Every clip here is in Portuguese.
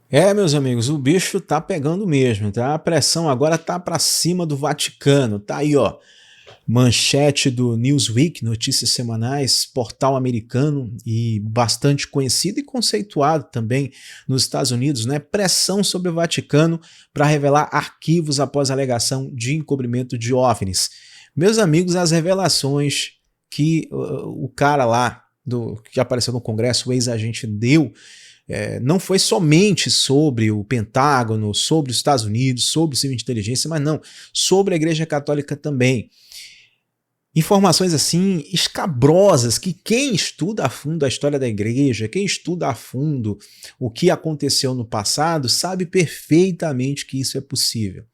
Meus amigos, o bicho tá pegando mesmo, tá? A pressão agora tá pra cima do Vaticano. Tá aí, ó. Manchete do Newsweek, notícias semanais, portal americano e bastante conhecido e conceituado também nos Estados Unidos, né? Pressão sobre o Vaticano para revelar arquivos após alegação de encobrimento de OVNIs. Meus amigos, as revelações que o cara lá que apareceu no Congresso, o ex-agente, deu não foi somente sobre o Pentágono, sobre os Estados Unidos, sobre o serviço de inteligência, mas não, sobre a Igreja Católica também. Informações assim escabrosas que quem estuda a fundo a história da igreja, quem estuda a fundo o que aconteceu no passado, sabe perfeitamente que isso é possível.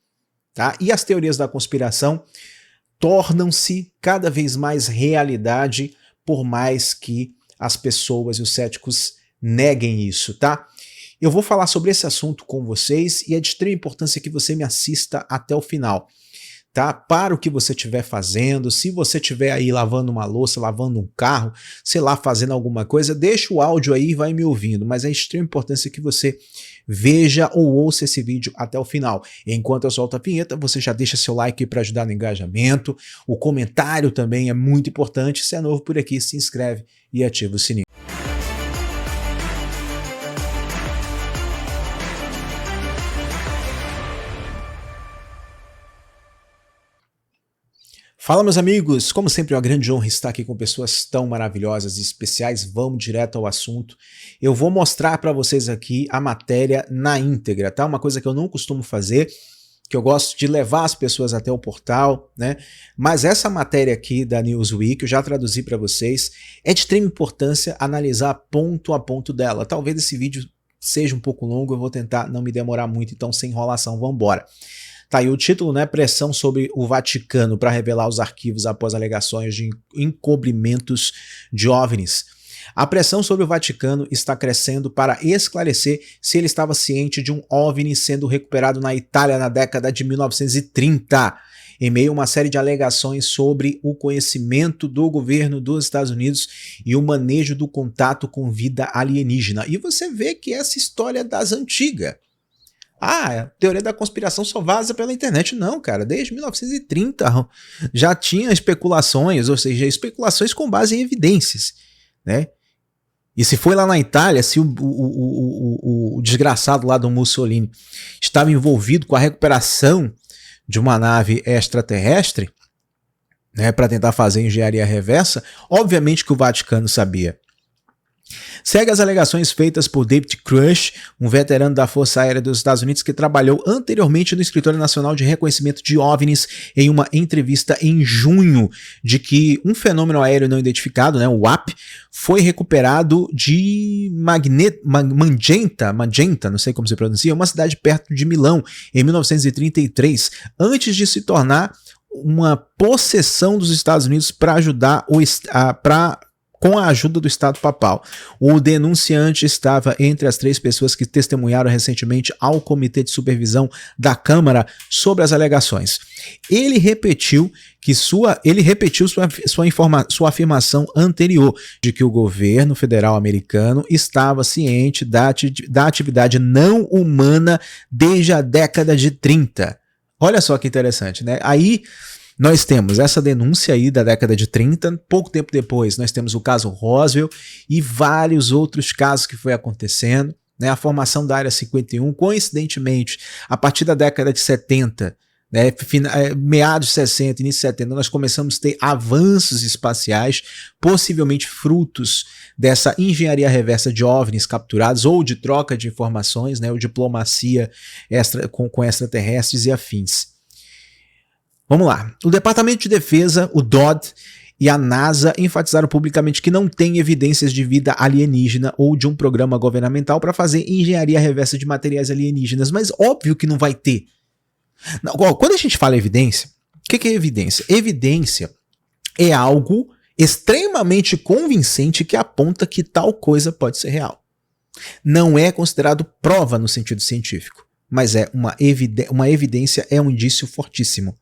Tá? E as teorias da conspiração tornam-se cada vez mais realidade, por mais que as pessoas e os céticos neguem isso, tá? Eu vou falar sobre esse assunto com vocês e é de extrema importância que você me assista até o final. Tá? Para o que você estiver fazendo, se você estiver aí lavando uma louça, lavando um carro, sei lá, fazendo alguma coisa, deixa o áudio aí e vai me ouvindo, mas é de extrema importância que você veja ou ouça esse vídeo até o final. Enquanto eu solto a vinheta, você já deixa seu like para ajudar no engajamento, o comentário também é muito importante, se é novo por aqui, se inscreve e ativa o sininho. Fala, meus amigos, como sempre é uma grande honra estar aqui com pessoas tão maravilhosas e especiais. Vamos direto ao assunto. Eu vou mostrar para vocês aqui a matéria na íntegra, tá? Uma coisa que eu não costumo fazer, que eu gosto de levar as pessoas até o portal, né? Mas essa matéria aqui da Newsweek, eu já traduzi para vocês, é de extrema importância analisar ponto a ponto dela. Talvez esse vídeo seja um pouco longo, eu vou tentar não me demorar muito, então sem enrolação, vamos embora. Tá aí o título, né? Pressão sobre o Vaticano para revelar os arquivos após alegações de encobrimentos de OVNIs. A pressão sobre o Vaticano está crescendo para esclarecer se ele estava ciente de um OVNI sendo recuperado na Itália na década de 1930, em meio a uma série de alegações sobre o conhecimento do governo dos Estados Unidos e o manejo do contato com vida alienígena. E você vê que essa história é das antigas. A teoria da conspiração só vaza pela internet. Não, cara, desde 1930 já tinha especulações, ou seja, especulações com base em evidências, né? E se foi lá na Itália, se o desgraçado lá do Mussolini estava envolvido com a recuperação de uma nave extraterrestre, né, para tentar fazer engenharia reversa, obviamente que o Vaticano sabia. Segue as alegações feitas por David Grush, um veterano da Força Aérea dos Estados Unidos que trabalhou anteriormente no Escritório Nacional de Reconhecimento de OVNIs, em uma entrevista em junho, de que um fenômeno aéreo não identificado, né, o WAP, foi recuperado de Magenta, não sei como se pronuncia, uma cidade perto de Milão, em 1933, antes de se tornar uma possessão dos Estados Unidos para ajudar com a ajuda do Estado Papal. O denunciante estava entre as 3 pessoas que testemunharam recentemente ao Comitê de Supervisão da Câmara sobre as alegações. Ele repetiu sua afirmação anterior de que o governo federal americano estava ciente da atividade não humana desde a década de 30. Olha só que interessante, né? Aí nós temos essa denúncia aí da década de 30, pouco tempo depois nós temos o caso Roswell e vários outros casos que foi acontecendo, né? A formação da Área 51, coincidentemente, a partir da década de 70, né? Meados de 60, início de 70, nós começamos a ter avanços espaciais, possivelmente frutos dessa engenharia reversa de OVNIs capturados ou de troca de informações, né? Ou diplomacia com extraterrestres e afins. Vamos lá. O Departamento de Defesa, o DOD e a NASA enfatizaram publicamente que não tem evidências de vida alienígena ou de um programa governamental para fazer engenharia reversa de materiais alienígenas, mas óbvio que não vai ter. Não, quando a gente fala evidência, o que é evidência? Evidência é algo extremamente convincente que aponta que tal coisa pode ser real. Não é considerado prova no sentido científico, mas é uma evidência, é um indício fortíssimo.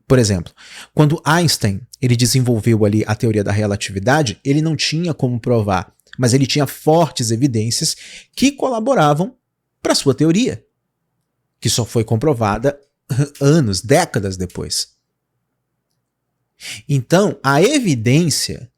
Por exemplo, quando Einstein ele desenvolveu ali a teoria da relatividade, ele não tinha como provar, mas ele tinha fortes evidências que colaboravam para sua teoria, que só foi comprovada anos, décadas depois. Então, a evidência,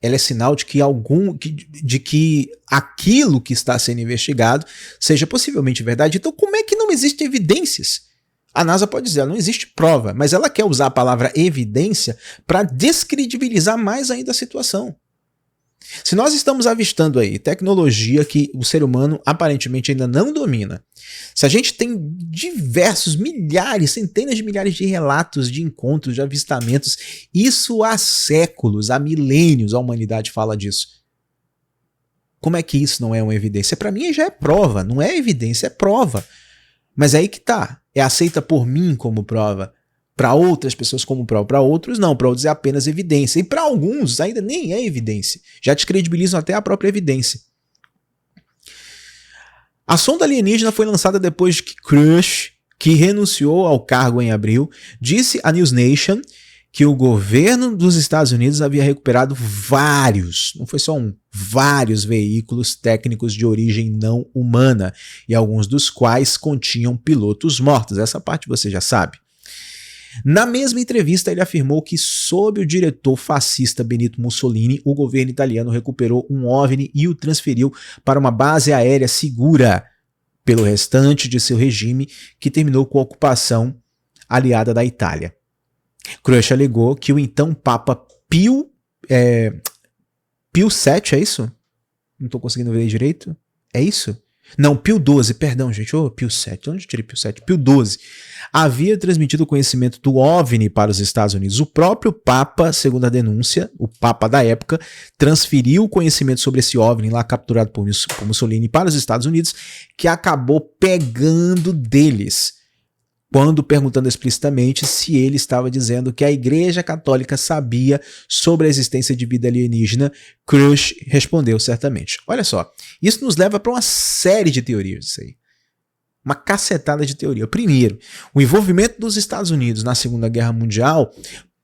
ela é sinal de que aquilo que está sendo investigado seja possivelmente verdade. Então, como é que não existem evidências? A NASA pode dizer, não existe prova, mas ela quer usar a palavra evidência para descredibilizar mais ainda a situação. Se nós estamos avistando aí tecnologia que o ser humano aparentemente ainda não domina, se a gente tem diversos milhares, centenas de milhares de relatos de encontros, de avistamentos, isso há séculos, há milênios a humanidade fala disso. Como é que isso não é uma evidência? Para mim já é prova, não é evidência, é prova. Mas é aí que tá, é aceita por mim como prova. Para outras pessoas como prova, para outros não, para outros é apenas evidência. E para alguns ainda nem é evidência. Já descredibilizam até a própria evidência. A sonda alienígena foi lançada depois que Crush, que renunciou ao cargo em abril, disse à News Nation que o governo dos Estados Unidos havia recuperado vários, não foi só um, vários veículos técnicos de origem não humana, e alguns dos quais continham pilotos mortos. Essa parte você já sabe. Na mesma entrevista, ele afirmou que, sob o diretor fascista Benito Mussolini, o governo italiano recuperou um OVNI e o transferiu para uma base aérea segura pelo restante de seu regime, que terminou com a ocupação aliada da Itália. Crush alegou que o então Papa Pio VII, é isso? Não estou conseguindo ver direito. É isso? Não, Pio XII, perdão, gente. Pio VII, onde eu tirei Pio VII? Pio XII. Havia transmitido o conhecimento do OVNI para os Estados Unidos. O próprio Papa, segundo a denúncia, o Papa da época, transferiu o conhecimento sobre esse OVNI lá capturado por Mussolini para os Estados Unidos, que acabou pegando deles, quando perguntando explicitamente se ele estava dizendo que a Igreja Católica sabia sobre a existência de vida alienígena. Crush respondeu certamente. Olha só, isso nos leva para uma série de teorias disso aí. Uma cacetada de teoria. Primeiro, o envolvimento dos Estados Unidos na Segunda Guerra Mundial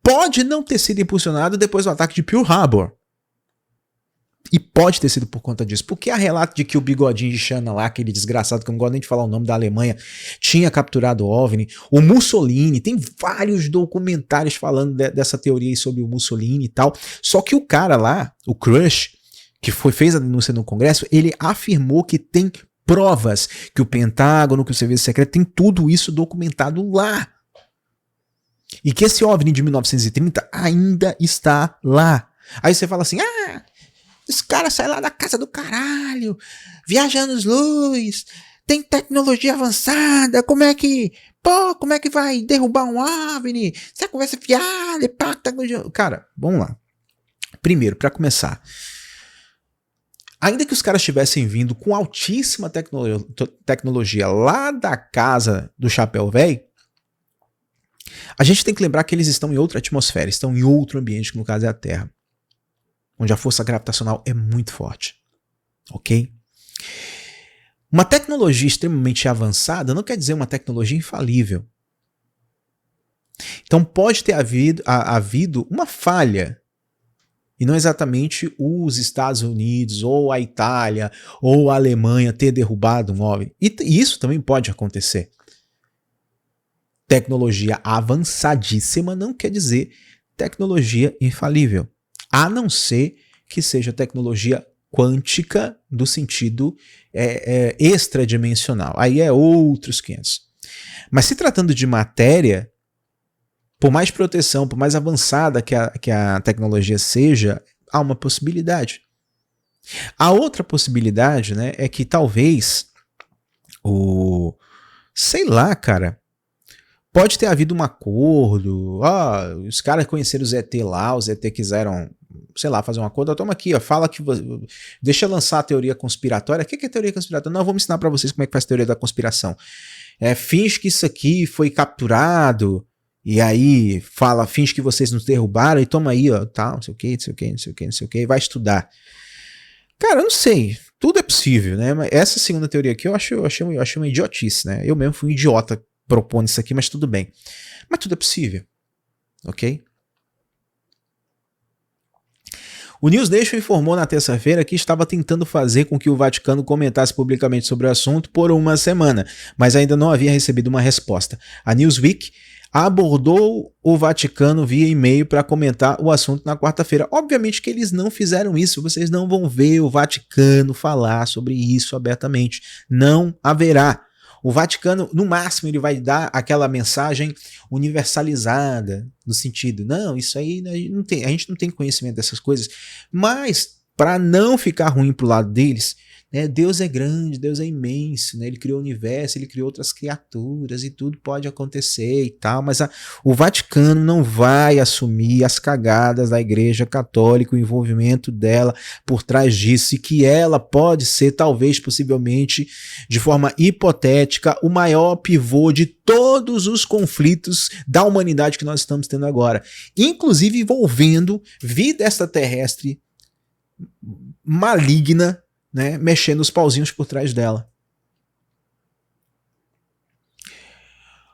pode não ter sido impulsionado depois do ataque de Pearl Harbor. E pode ter sido por conta disso, porque há relato de que o bigodinho de Xana lá, aquele desgraçado que eu não gosto nem de falar o nome da Alemanha, tinha capturado o OVNI. O Mussolini, tem vários documentários falando dessa teoria aí sobre o Mussolini e tal. Só que o cara lá, o Crush, que fez a denúncia no Congresso, ele afirmou que tem provas, que o Pentágono, que o Serviço Secreto, tem tudo isso documentado lá. E que esse OVNI de 1930 ainda está lá. Aí você fala assim, os caras saem lá da casa do caralho, viajando os luz, tem tecnologia avançada, como é que vai derrubar um OVNI? Você conversa fiada, pacta... Cara, vamos lá. Primeiro, para começar, ainda que os caras estivessem vindo com altíssima tecnologia lá da casa do Chapéu Velho, a gente tem que lembrar que eles estão em outra atmosfera, estão em outro ambiente, que no caso é a Terra, onde a força gravitacional é muito forte, ok? Uma tecnologia extremamente avançada não quer dizer uma tecnologia infalível. Então pode ter havido uma falha, e não exatamente os Estados Unidos, ou a Itália, ou a Alemanha ter derrubado um OVNI. E isso também pode acontecer. Tecnologia avançadíssima não quer dizer tecnologia infalível. A não ser que seja tecnologia quântica do sentido extradimensional. Aí é outros 500. Mas se tratando de matéria, por mais proteção, por mais avançada que a tecnologia seja, há uma possibilidade. A outra possibilidade, né, é que talvez sei lá, cara, pode ter havido um acordo, os caras conheceram o ZT lá, os ZT quiseram, sei lá, fazer um acordo, toma aqui, fala que deixa eu lançar a teoria conspiratória. O que é teoria conspiratória? Não, eu vou ensinar pra vocês como é que faz a teoria da conspiração. Finge que isso aqui foi capturado, e aí finge que vocês nos derrubaram, e toma aí, tal, não sei o que, não sei o que, não sei o que, não sei o que, vai estudar. Cara, eu não sei, tudo é possível, né? Mas essa segunda teoria aqui eu achei uma idiotice, né? Eu mesmo fui um idiota propondo isso aqui, mas tudo bem. Mas tudo é possível, ok? O News Nation informou na terça-feira que estava tentando fazer com que o Vaticano comentasse publicamente sobre o assunto por uma semana, mas ainda não havia recebido uma resposta. A Newsweek abordou o Vaticano via e-mail para comentar o assunto na quarta-feira. Obviamente que eles não fizeram isso, vocês não vão ver o Vaticano falar sobre isso abertamente. Não haverá. O Vaticano, no máximo, ele vai dar aquela mensagem universalizada, no sentido, não, isso aí a gente não tem conhecimento dessas coisas, mas para não ficar ruim pro lado deles, né, Deus é grande, Deus é imenso, né, ele criou o universo, ele criou outras criaturas e tudo pode acontecer e tal, mas o Vaticano não vai assumir as cagadas da Igreja Católica, o envolvimento dela por trás disso, e que ela pode ser, talvez, possivelmente, de forma hipotética, o maior pivô de todos os conflitos da humanidade que nós estamos tendo agora, inclusive envolvendo vida extraterrestre maligna, né, mexendo os pauzinhos por trás dela.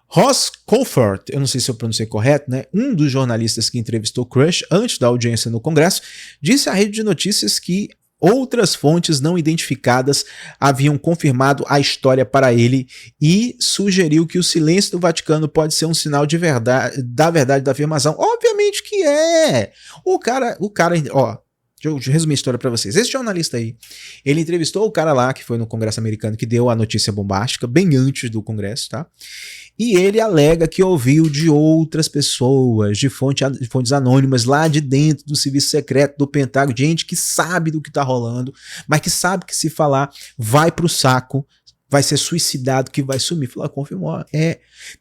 Ross Colford, eu não sei se eu pronunciei correto, né, um dos jornalistas que entrevistou Crush antes da audiência no Congresso, disse à rede de notícias que outras fontes não identificadas haviam confirmado a história para ele e sugeriu que o silêncio do Vaticano pode ser um sinal de verdade, da afirmação. Obviamente que é! O cara, ó, deixa eu resumir a história para vocês. Esse jornalista aí, ele entrevistou o cara lá que foi no Congresso americano que deu a notícia bombástica, bem antes do Congresso, tá? E ele alega que ouviu de outras pessoas, de fontes anônimas lá de dentro do serviço secreto do Pentágono, gente que sabe do que tá rolando, mas que sabe que se falar vai pro saco, vai ser suicidado, que vai sumir. Falou, confirmou.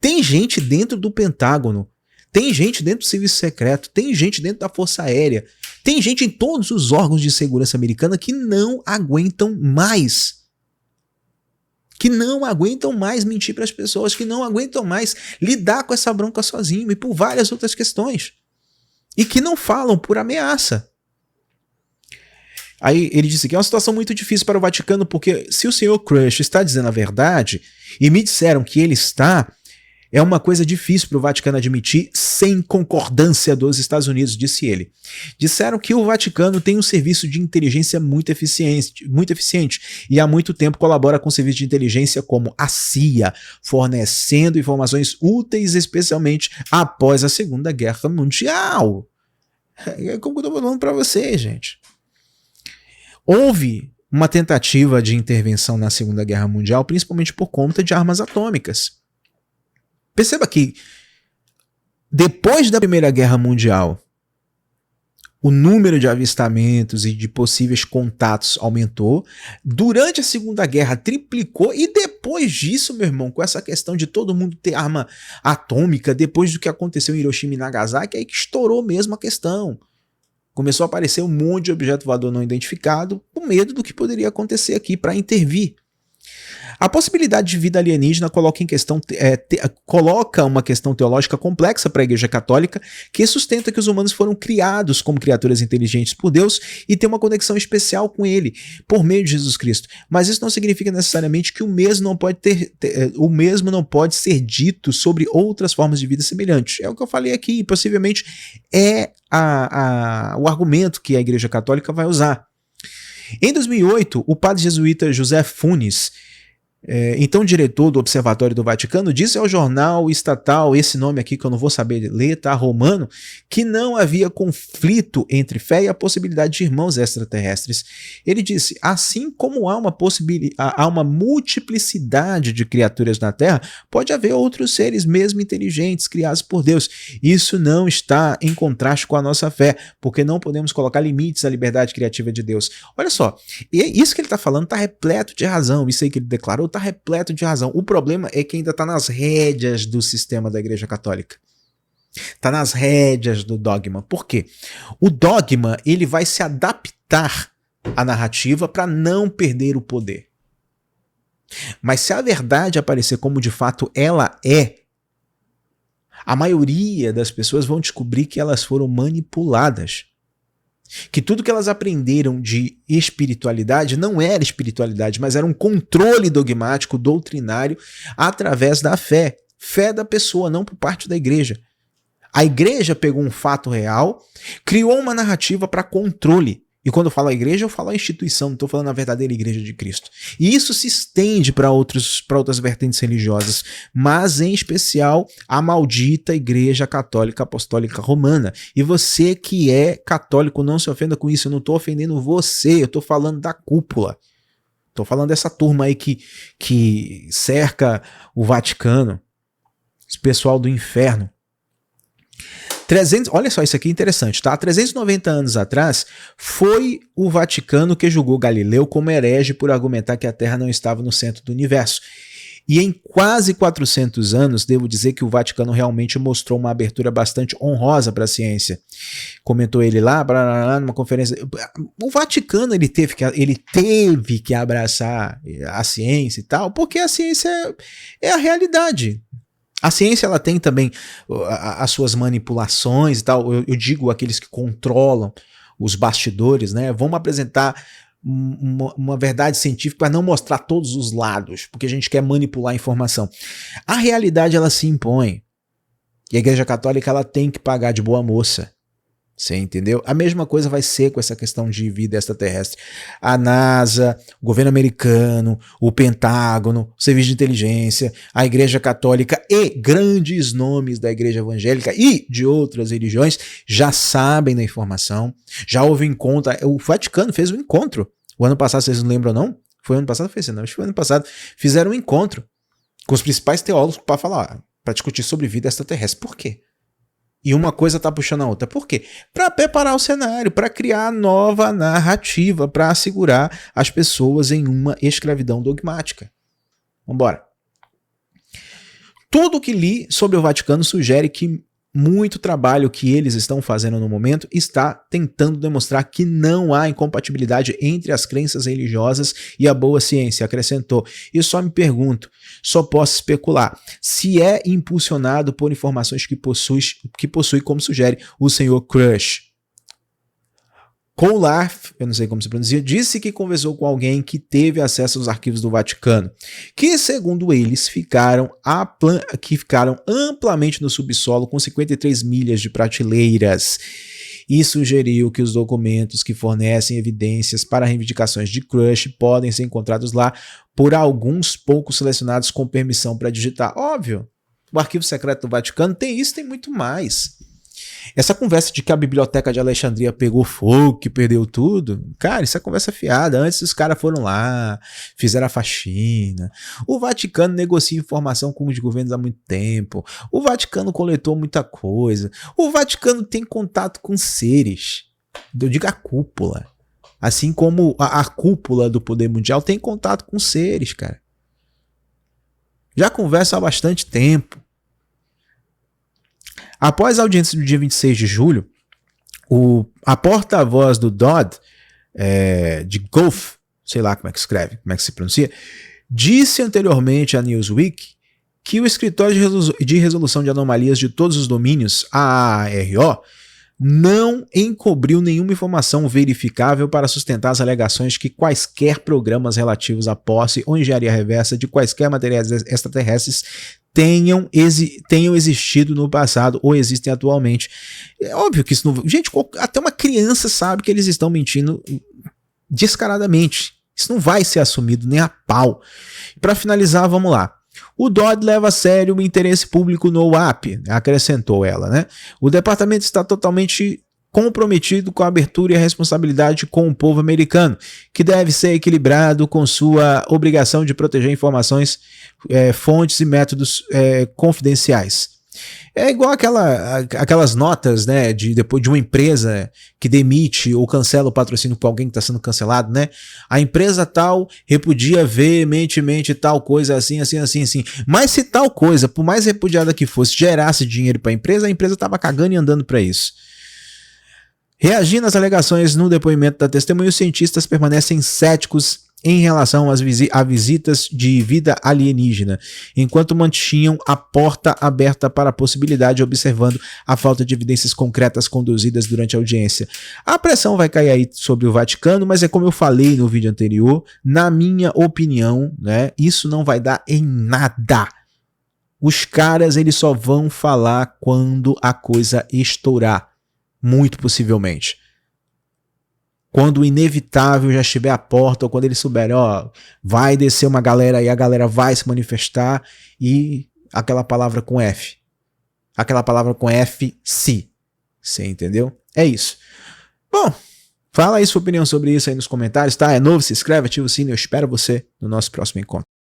Tem gente dentro do Pentágono, tem gente dentro do serviço secreto, tem gente dentro da Força Aérea, tem gente em todos os órgãos de segurança americana que não aguentam mais. Que não aguentam mais mentir para as pessoas, que não aguentam mais lidar com essa bronca sozinho e por várias outras questões. E que não falam por ameaça. Aí ele disse que é uma situação muito difícil para o Vaticano, porque se o senhor Crush está dizendo a verdade, e me disseram que ele está, é uma coisa difícil para o Vaticano admitir sem concordância dos Estados Unidos, disse ele. Disseram que o Vaticano tem um serviço de inteligência muito eficiente e há muito tempo colabora com serviços de inteligência como a CIA, fornecendo informações úteis especialmente após a Segunda Guerra Mundial. É como eu estou falando para vocês, gente. Houve uma tentativa de intervenção na Segunda Guerra Mundial, principalmente por conta de armas atômicas. Perceba que, depois da Primeira Guerra Mundial, o número de avistamentos e de possíveis contatos aumentou. Durante a Segunda Guerra, triplicou. E depois disso, meu irmão, com essa questão de todo mundo ter arma atômica, depois do que aconteceu em Hiroshima e Nagasaki, aí que estourou mesmo a questão. Começou a aparecer um monte de objeto voador não identificado, com medo do que poderia acontecer aqui para intervir. A possibilidade de vida alienígena coloca uma questão teológica complexa para a Igreja Católica, que sustenta que os humanos foram criados como criaturas inteligentes por Deus e têm uma conexão especial com Ele, por meio de Jesus Cristo. Mas isso não significa necessariamente que o mesmo não pode ser dito sobre outras formas de vida semelhantes. É o que eu falei aqui, e possivelmente é o argumento que a Igreja Católica vai usar. Em 2008, o padre jesuíta José Funes, então diretor do Observatório do Vaticano, disse ao jornal estatal, esse nome aqui que eu não vou saber ler, tá, romano, que não havia conflito entre fé e a possibilidade de irmãos extraterrestres. Ele disse, assim como há uma multiplicidade de criaturas na Terra, pode haver outros seres mesmo inteligentes, criados por Deus. Isso não está em contraste com a nossa fé, porque não podemos colocar limites à liberdade criativa de Deus. Olha só, isso que ele está falando está repleto de razão, isso aí que ele declarou está repleto de razão. O problema é que ainda está nas rédeas do sistema da Igreja Católica. Está nas rédeas do dogma. Por quê? O dogma ele vai se adaptar à narrativa para não perder o poder. Mas se a verdade aparecer como de fato ela é, a maioria das pessoas vão descobrir que elas foram manipuladas. Que tudo que elas aprenderam de espiritualidade não era espiritualidade, mas era um controle dogmático, doutrinário, através da fé. Fé da pessoa, não por parte da igreja. A igreja pegou um fato real, criou uma narrativa para controle. E quando eu falo a igreja, eu falo a instituição, não estou falando a verdadeira igreja de Cristo. E isso se estende para outras vertentes religiosas, mas em especial a maldita Igreja Católica Apostólica Romana. E você que é católico, não se ofenda com isso, eu não estou ofendendo você, eu estou falando da cúpula. Estou falando dessa turma aí que cerca o Vaticano, esse pessoal do inferno. Olha só, isso aqui é interessante, tá? 390 anos atrás, foi o Vaticano que julgou Galileu como herege por argumentar que a Terra não estava no centro do universo. E em quase 400 anos, devo dizer que o Vaticano realmente mostrou uma abertura bastante honrosa para a ciência. Comentou ele lá, numa conferência. O Vaticano ele teve que abraçar a ciência e tal, porque a ciência é a realidade. A ciência ela tem também as suas manipulações e tal, eu digo aqueles que controlam os bastidores, né? Vamos apresentar uma verdade científica para não mostrar todos os lados, porque a gente quer manipular a informação. A realidade ela se impõe e a Igreja Católica ela tem que pagar de boa moça. Você entendeu? A mesma coisa vai ser com essa questão de vida extraterrestre. A NASA, o governo americano, o Pentágono, o Serviço de Inteligência, a Igreja Católica e grandes nomes da Igreja Evangélica e de outras religiões já sabem da informação, já houve encontro. O Vaticano fez um encontro. O ano passado, vocês não lembram não? Foi ano passado? Não, acho que foi ano passado. Fizeram um encontro com os principais teólogos para falar, para discutir sobre vida extraterrestre. Por quê? E uma coisa tá puxando a outra. Por quê? Para preparar o cenário, para criar nova narrativa, para assegurar as pessoas em uma escravidão dogmática. Vambora. Tudo que li sobre o Vaticano sugere que muito trabalho que eles estão fazendo no momento está tentando demonstrar que não há incompatibilidade entre as crenças religiosas e a boa ciência, acrescentou. E só me pergunto, só posso especular, se é impulsionado por informações que possui, como sugere o senhor Crush. Kolarf, eu não sei como se pronuncia, disse que conversou com alguém que teve acesso aos arquivos do Vaticano, que, segundo eles, ficaram amplamente no subsolo com 53 milhas de prateleiras, e sugeriu que os documentos que fornecem evidências para reivindicações de Crush podem ser encontrados lá por alguns poucos selecionados com permissão para digitar. Óbvio, o arquivo secreto do Vaticano tem isso, tem muito mais. Essa conversa de que a biblioteca de Alexandria pegou fogo, que perdeu tudo, cara, isso é conversa fiada. Antes os caras foram lá, fizeram a faxina. O Vaticano negocia informação com os governos há muito tempo. O Vaticano coletou muita coisa. O Vaticano tem contato com seres. Eu digo a cúpula. Assim como a cúpula do poder mundial tem contato com seres, cara. Já conversa há bastante tempo. Após a audiência do dia 26 de julho, a porta-voz do Dodd, de Gulf, sei lá como é que escreve, como é que se pronuncia, disse anteriormente à Newsweek que o Escritório de Resolução de Anomalias de Todos os Domínios, AARO, não encobriu nenhuma informação verificável para sustentar as alegações que quaisquer programas relativos à posse ou engenharia reversa de quaisquer materiais extraterrestres tenham existido no passado ou existem atualmente. É óbvio que isso não... Gente, até uma criança sabe que eles estão mentindo descaradamente. Isso não vai ser assumido nem a pau. Para finalizar, vamos lá. O Dodd leva a sério o interesse público no UAP, acrescentou ela, né? O departamento está totalmente comprometido com a abertura e a responsabilidade com o povo americano, que deve ser equilibrado com sua obrigação de proteger informações, fontes e métodos confidenciais. É igual aquelas notas, né, depois de uma empresa que demite ou cancela o patrocínio com alguém que está sendo cancelado, né? A empresa tal repudia veementemente tal coisa assim. Mas se tal coisa, por mais repudiada que fosse, gerasse dinheiro para a empresa estava cagando e andando para isso. Reagindo às alegações no depoimento da testemunha, os cientistas permanecem céticos em relação a visitas de vida alienígena, enquanto mantinham a porta aberta para a possibilidade, observando a falta de evidências concretas conduzidas durante a audiência. A pressão vai cair aí sobre o Vaticano, mas é como eu falei no vídeo anterior, na minha opinião, né, isso não vai dar em nada. Os caras, eles só vão falar quando a coisa estourar, muito possivelmente. Quando o inevitável já estiver à porta, ou quando eles souberem, ó, vai descer uma galera aí, a galera vai se manifestar, e aquela palavra com F. Aquela palavra com F, se. Você entendeu? É isso. Bom, fala aí sua opinião sobre isso aí nos comentários, tá? É novo, se inscreve, ativa o sino, eu espero você no nosso próximo encontro.